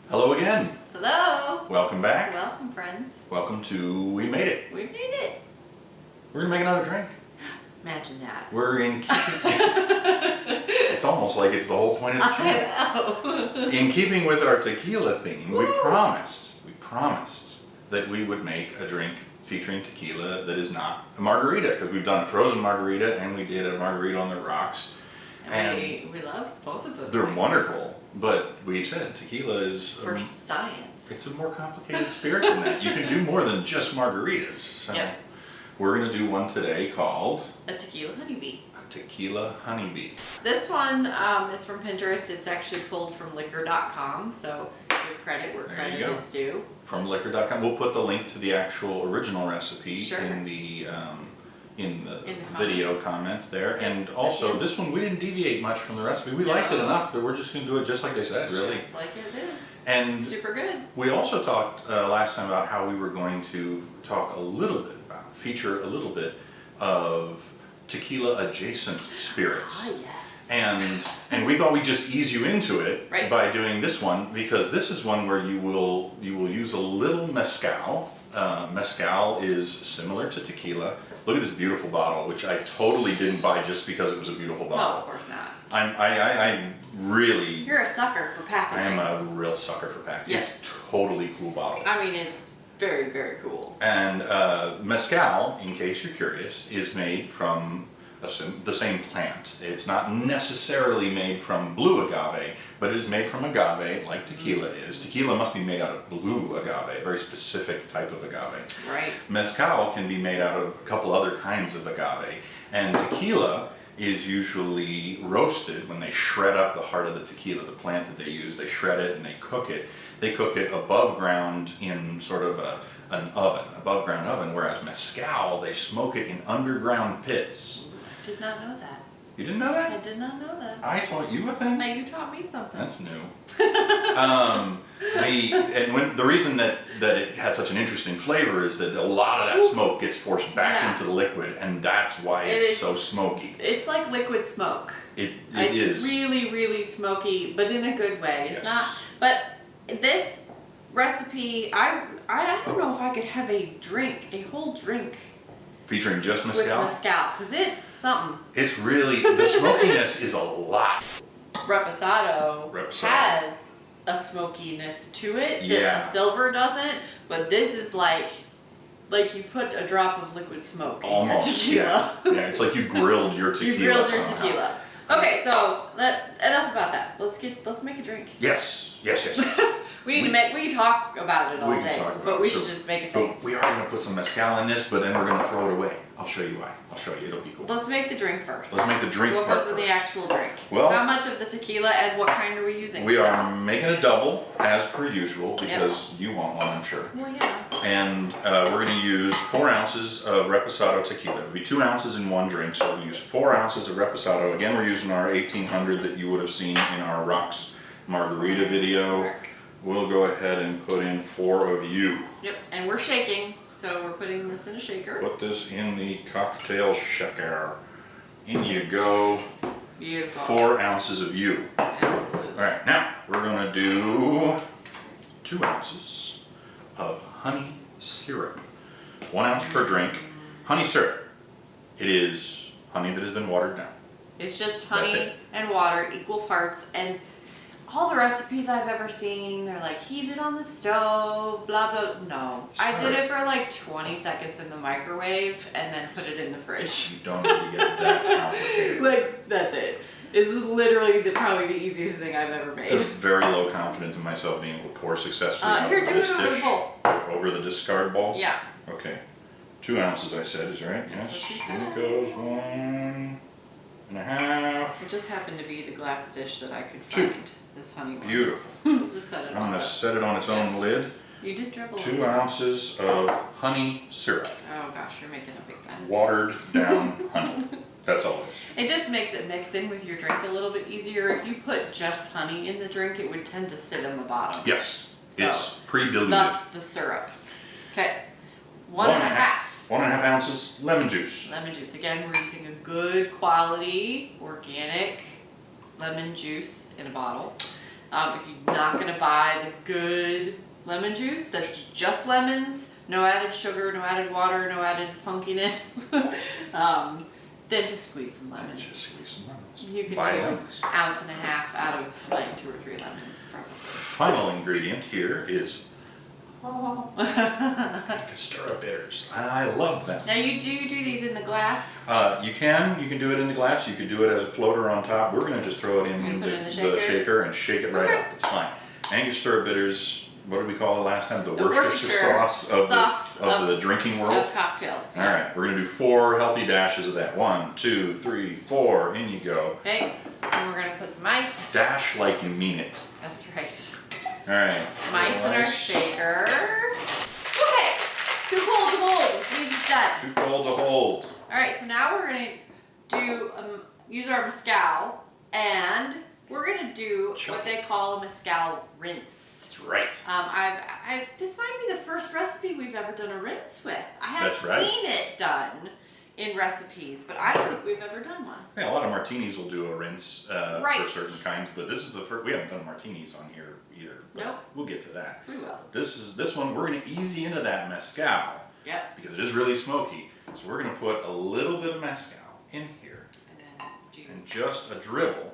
Hello again. Hello. Welcome back. Welcome, friends. Welcome to We Made It. We made it. We're going to make another drink. Imagine that. We're in keeping... It's almost like it's the whole point of the channel. I know. In keeping with our tequila theme, we promised that we would make a drink featuring tequila that is not a margarita, because we've done a frozen margarita and we did a margarita on the rocks. And we love both of those. They're things. wonderful, but we said tequila is... For science. It's a more complicated spirit than that. You can do more than just margaritas. So Yep. we're going to do one today called... A tequila honeybee. A tequila honeybee. This one is from Pinterest. It's actually pulled from liquor.com, so give credit where credit is due. From liquor.com. We'll put the link to the actual original recipe Sure. in the comments. video comments there. Yep. And also, this one we didn't deviate much from the recipe. We liked it enough that we're just going to do it just like they said, really. Just like it is. And super good. we also talked last time about how we were going to talk a little bit about, feature a little bit of tequila adjacent spirits. Ah, yes. And we thought we'd just ease you into it Right. by doing this one, because this is one where you will use a little mezcal. Mezcal is similar to tequila. Look at this beautiful bottle, which I totally didn't buy just because it was a beautiful No, bottle. of course not. I'm really... You're a sucker for I packaging. am a real sucker for packaging. Yes. It's a totally cool bottle. I mean, it's very, very cool. And mezcal, in case you're curious, is made from the same plant. It's not necessarily made from blue agave, but it is made from agave like tequila is. Tequila must be made out of blue agave, a very specific type of agave. Right. Mezcal can be made out of a couple other kinds of agave. And tequila is usually roasted when they shred up the heart of the tequila, the plant that they use. They shred it and they cook it. They cook it above ground in sort of an oven, above ground oven, whereas mezcal, they smoke it in underground pits. I did not know that. You didn't know I that? did not know that. I taught you a thing? Now you taught me something. That's new. The reason that it has such an interesting flavor is that a lot of that smoke gets forced back into the liquid, and that's why it's so smoky. It's like liquid smoke. It It's is. really, really smoky, but in a good way. It's not. But this recipe, I don't know if I could have a whole drink Featuring just mezcal? with mezcal, because it's something. It's really, the smokiness is a lot. Reposado has a smokiness to it that a silver doesn't, but this is like you put a drop of liquid smoke in your tequila. Yeah, it's like you grilled your tequila. You grilled your somehow. tequila. Okay, so enough about that. Let's make a drink. Yes. We can talk about it all We can day, talk about but it. we should just make a thing. But we are going to put some mezcal in this, but then we're going to throw it away. I'll show you why. I'll show you. It'll be cool. Let's make the drink first. Let's make the drink What part goes in the first. actual drink? Well, how much of the tequila and what kind are we using? We are making a double, as per usual, because you want one, I'm sure. Well, yeah. And we're going to use 4 ounces of Reposado Tequila. It'll be 2 ounces in one drink, so we'll use 4 ounces of Reposado. Again, we're using our 1800 that you would have seen in our Rocks Margarita video. We'll go ahead and put in 4 of you. Yep, and we're shaking, so we're putting this in a shaker. Put this in the cocktail shaker. In you go. Beautiful. 4 ounces of you. Absolutely. All right, now we're going to do 2 ounces of honey syrup. 1 ounce per drink. Honey syrup. It is honey that has been watered down. It's just honey and water, equal parts, and all the recipes I've ever seen, they're like, heat it on the stove, blah, blah. No. Sorry. I did it for like 20 seconds in the microwave and then put it in the fridge. You don't need to get that complicated. Like, that's it. It's literally probably the easiest thing I've ever made. I'm very low confidence in myself being able to pour successfully out Here, of do this it over the dish. bowl. Over the discard bowl? Yeah. Okay. 2 ounces I said is right. That's Yes. what you Here said. goes 1.5. It just happened to be the glass dish that I could 2. find. This honey one. Beautiful. Just set it I'm on. going to set it on its own lid. You did dribble. 2 ounces of honey syrup. Oh gosh, you're making a big mess. Watered down honey. That's all it is. It just makes it mix in with your drink a little bit easier. If you put just honey in the drink, it would tend to sit in the bottom. Yes. So, It's pre-diluted. Thus the syrup. Okay. 1.5. 1.5 ounces lemon juice. Lemon juice. Again, we're using a good quality, organic lemon juice in a bottle. If you're not gonna buy the good lemon juice, that's just lemons, no added sugar, no added water, no added funkiness, then just squeeze some lemons. You can do an ounce and a half out of like 2 or 3 lemons, probably. Final ingredient here is Angostura Bitters. I love them. Now you do these in the glass? You can do it in the glass. You could do it as a floater on top. We're gonna just throw it in the shaker and shake it right up. It's fine. Angostura Bitters. What did we call it last time? The Worcestershire sauce of the drinking world. Of cocktails. Yeah. All right, we're gonna do 4 healthy dashes of that. 1, 2, 3, 4. In you go. Okay, and we're gonna put some ice. Dash like you mean it. That's right. All right. Some ice in our shaker. Okay, too cold to hold. These is done. Too cold to hold. All right, so now we're gonna do use our mezcal, and we're gonna do what they call a mezcal rinse. Right. This might be the first recipe we've ever done a rinse with. I have That's seen it done in recipes, but I don't think we've ever done one. Yeah, a lot of martinis will do a rinse for certain kinds, but this is the first. We haven't done martinis on here either. But nope. We'll get to that. We will. This one we're gonna easy into that mezcal. Yep. Because it is really smoky. So we're gonna put a little bit of mezcal in here. And just a dribble.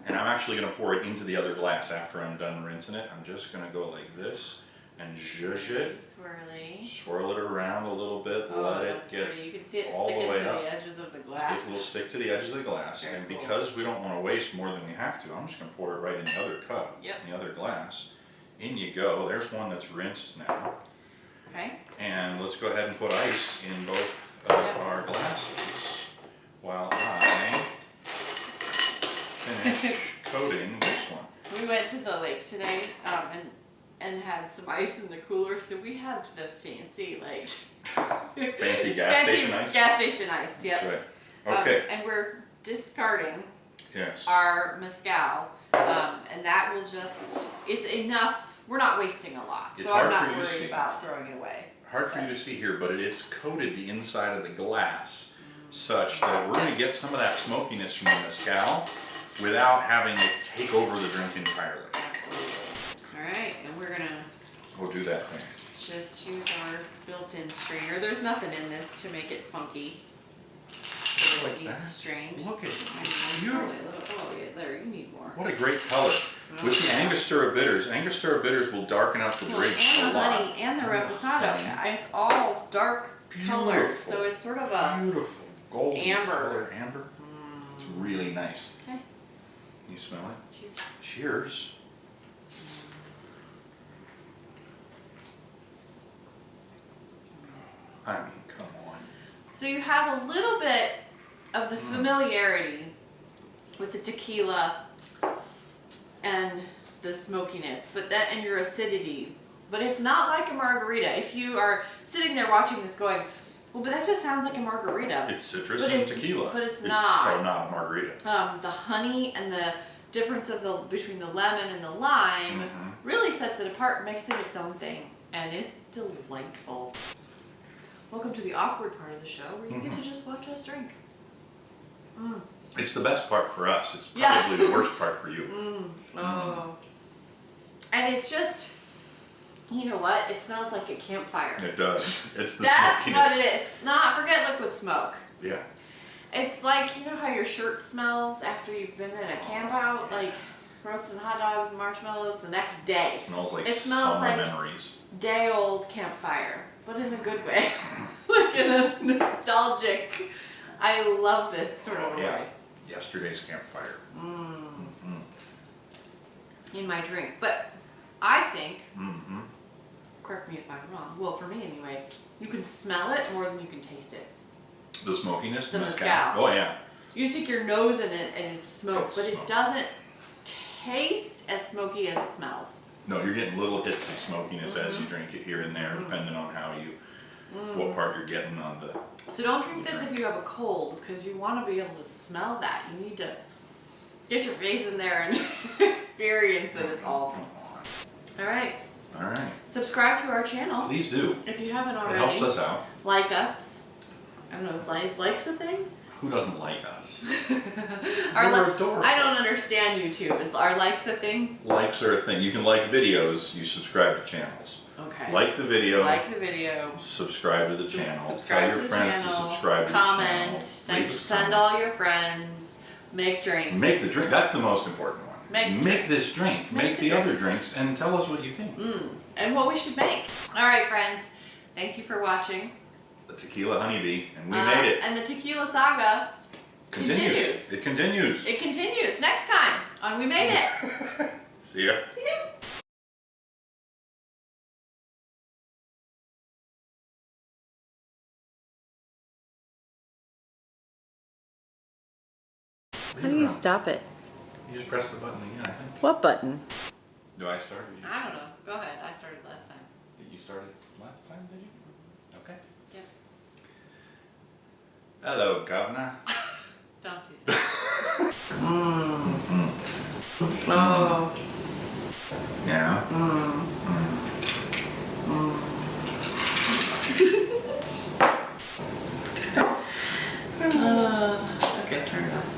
And I'm actually going to pour it into the other glass after I'm done rinsing it. I'm just going to go like this and zhuzh it. Swirly. Swirl it around a little bit. Let it get pretty. You can see it all sticking the way to up. the edges of the glass. It will stick to the edges of the glass. Very and cool. because we don't want to waste more than we have to, I'm just going to pour it right in the other cup, in the other glass. In you go. There's one that's rinsed now. Okay. And let's go ahead and put ice in both of our glasses while I finish coating this one. We went to the lake today and had some ice in the cooler, so we have the fancy fancy gas station ice. Gas station ice, yep. That's right. Okay. And we're discarding yes. our mezcal, and that will it's enough. We're not wasting a lot, so I'm not worried about throwing it away. Hard for you to see here, but it's coated the inside of the glass such that we're going to get some of that smokiness from the mezcal without having it take over the drink entirely. Absolutely. All right, and we're gonna do that thing. Just use our built-in strainer. There's nothing in this to make it funky. It needs strained. Look at it. Beautiful. Oh yeah, there. You need more. What a great color. With the Angostura Bitters will darken up the drink and a the lot. honey and the reposado. It's all dark colors, so it's sort of a beautiful golden amber. Color. Amber. It's really nice. Okay. You smell it? Cheers. Cheers. I mean, come on. So you have a little bit of the familiarity with the tequila and the smokiness, and your acidity. But it's not like a margarita. If you are sitting there watching this going, well, but that just sounds like a margarita. It's citrus and tequila. But it's not. It's so not a margarita. The honey and the difference between the lemon and the lime really sets it apart, makes it its own thing, and it's delightful. Welcome to the awkward part of the show where you get to just watch us drink. It's the best part for us. It's probably the worst part for you. And it's just, you know what? It smells like a campfire. It does. It's the That's smokiness. what it is. Forget liquid smoke. Yeah. It's like, you know how your shirt smells after you've been in a camp out, like roasting hot dogs and marshmallows the next day. It smells like summer memories. Day old campfire, but in a good way. Like in a nostalgic, I love this sort of way. Yesterday's campfire. In my drink. But I think, correct me if I'm wrong, well for me anyway, you can smell it more than you can taste it. The smokiness? The mezcal. Oh yeah. You stick your nose in it and it's smoke, but it doesn't taste as smoky as it smells. No, you're getting little hits of smokiness as you drink it here and there, depending on how what part you're getting on the. So don't drink this if you have a cold, because you want to be able to smell that. You need to get your face in there and experience it. It's awesome. All right. All right. Subscribe to our channel. Please do. If you haven't already. It helps us out. Like us. I don't know, is likes a thing? Who doesn't like us? We're adorable. I don't understand YouTube. Is our likes a thing? Likes are a thing. You can like videos, you subscribe to channels. Okay. Like the video. Like the video. Subscribe to the channel. Subscribe Tell your friends to subscribe to the channel. Comment. Send all your friends. Make drinks. Make the drink. That's the most important one. Make this drink. Make the other drinks and tell us what you think. And what we should make. All right, friends. Thank you for watching. The Tequila Honeybee, and we made it. And the Tequila Saga continues. It continues. It continues next time on We Made It. See ya. How do you stop it? You just press the button again, I think. What button? Do I start? Or you I don't know. Go ahead. I started last time. Did you start it last time, did you? Okay. Yeah. Hello, Governor. Don't do that. Oh. Yeah. Okay, turn it off.